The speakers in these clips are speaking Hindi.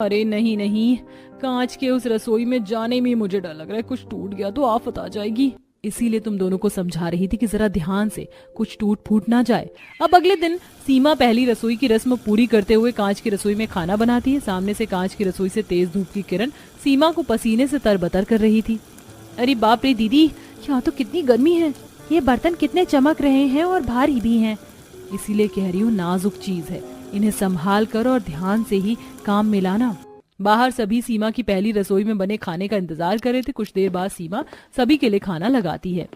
अरे नहीं नहीं, कांच के उस रसोई में जाने में मुझे डर लग रहा है, कुछ टूट गया तो आफत आ जाएगी। इसीलिए तुम दोनों को समझा रही थी कि जरा ध्यान से, कुछ टूट फूट ना जाए। अब अगले दिन सीमा पहली रसोई की रस्म पूरी करते हुए कांच की रसोई में खाना बनाती है। सामने से कांच की रसोई से तेज धूप की किरण सीमा को पसीने से तरबतर कर रही थी। अरे बाप रे दीदी, यहाँ तो कितनी गर्मी है, ये बर्तन कितने चमक रहे हैं और भारी भी हैं। इसीलिए कह रही हूँ, नाजुक चीज है, इन्हें संभाल कर और ध्यान से ही काम मिलाना। बाहर सभी सीमा की पहली रसोई में बने खाने का इंतजार कर रहे थे। कुछ देर बाद सीमा सभी के लिए खाना लगाती है।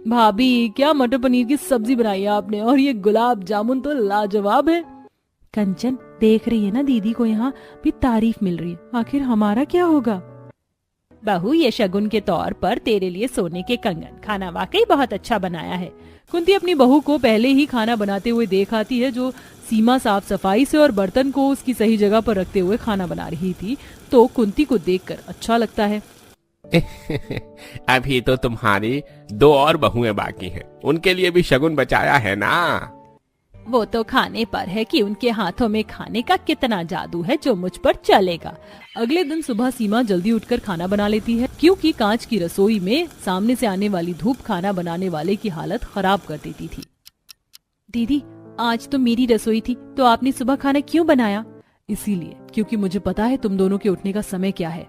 भाभी, क्या मटर पनीर की सब्जी बनाई है आपने, और ये गुलाब जामुन तो लाजवाब है। कंचन देख रही है ना, दीदी को यहाँ भी तारीफ मिल रही है, आखिर हमारा क्या होगा। बहू, ये शगुन के तौर पर तेरे लिए सोने के कंगन, खाना वाकई बहुत अच्छा बनाया है। कुंती अपनी बहू को पहले ही खाना बनाते हुए देख आती है, जो सीमा साफ सफाई से और बर्तन को उसकी सही जगह पर रखते हुए खाना बना रही थी। तो कुंती को देखकर अच्छा लगता है। अभी तो तुम्हारी 2 और बहुएं बाकी हैं, उनके लिए भी शगुन बचाया है ना। वो तो खाने पर है कि उनके हाथों में खाने का कितना जादू है जो मुझ पर चलेगा। अगले दिन सुबह सीमा जल्दी उठकर खाना बना लेती है, क्योंकि कांच की रसोई में सामने से आने वाली धूप खाना बनाने वाले की हालत खराब कर देती थी। दीदी, आज तो मेरी रसोई थी, तो आपने सुबह खाना क्यों बनाया। इसीलिए क्योंकि मुझे पता है तुम दोनों के उठने का समय क्या है।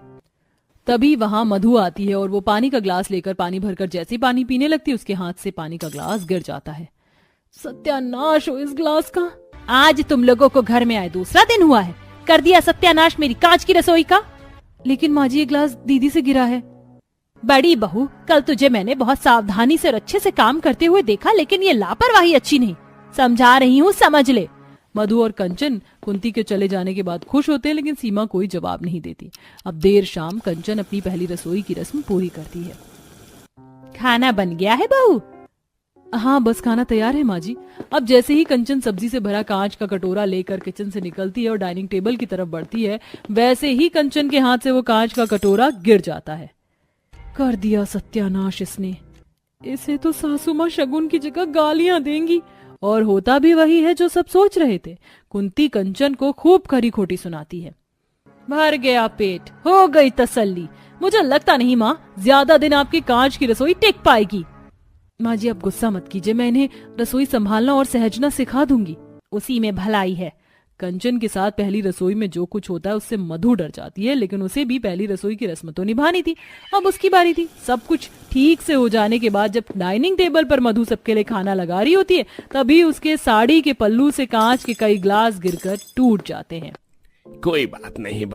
तभी वहाँ मधु आती है और वो पानी का ग्लास लेकर पानी भरकर जैसे पानी पीने लगती है, उसके हाथ से पानी का ग्लास गिर जाता है। सत्यानाश हो इस ग्लास का। आज तुम लोगों को घर में आए दूसरा दिन हुआ है, कर दिया सत्यानाश मेरी कांच की रसोई का। लेकिन माँ जी, ये ग्लास दीदी से गिरा है। बड़ी बहू, कल तुझे मैंने बहुत सावधानी से और अच्छे से काम करते हुए देखा, लेकिन ये लापरवाही अच्छी नहीं। समझा रही हूँ, समझ ले। मधु और कंचन कुंती के चले जाने के बाद खुश होते हैं, लेकिन सीमा कोई जवाब नहीं देती। अब देर शाम कंचन अपनी पहली रसोई की रस्म पूरी करती है। खाना बन गया है बहू। हाँ, बस खाना तैयार है माँ जी। अब जैसे ही कंचन सब्जी से भरा कांच का कटोरा लेकर किचन से निकलती है और डाइनिंग टेबल की तरफ बढ़ती है, वैसे ही कंचन के हाथ से वो कांच का कटोरा गिर जाता है। कर दिया सत्यानाश इसने। इसे तो सासू माँ शगुन की जगह गालियां देंगी। और होता भी वही है जो सब सोच रहे थे। कुंती कंचन को खूब खरी खोटी सुनाती है। भर गया पेट, हो गई तसल्ली। मुझे लगता नहीं माँ, ज्यादा दिन आपकी कांच की रसोई टिक पाएगी। माँ जी, आप गुस्सा मत कीजिए, मैं इन्हें रसोई संभालना और सहजना सिखा दूंगी। उसी में भलाई है। कंचन के साथ पहली रसोई में जो कुछ होता है उससे मधु डर जाती है, लेकिन उसे भी पहली रसोई की रस्म तो निभानी थी। अब उसकी बारी थी। सब कुछ ठीक से हो जाने के बाद जब डाइनिंग टेबल पर मधु सबके लिए खाना लगा रही होती है, तभी उसके साड़ी के पल्लू से कांच के कई ग्लास गिरकर टूट जाते हैं। कोई बात नहीं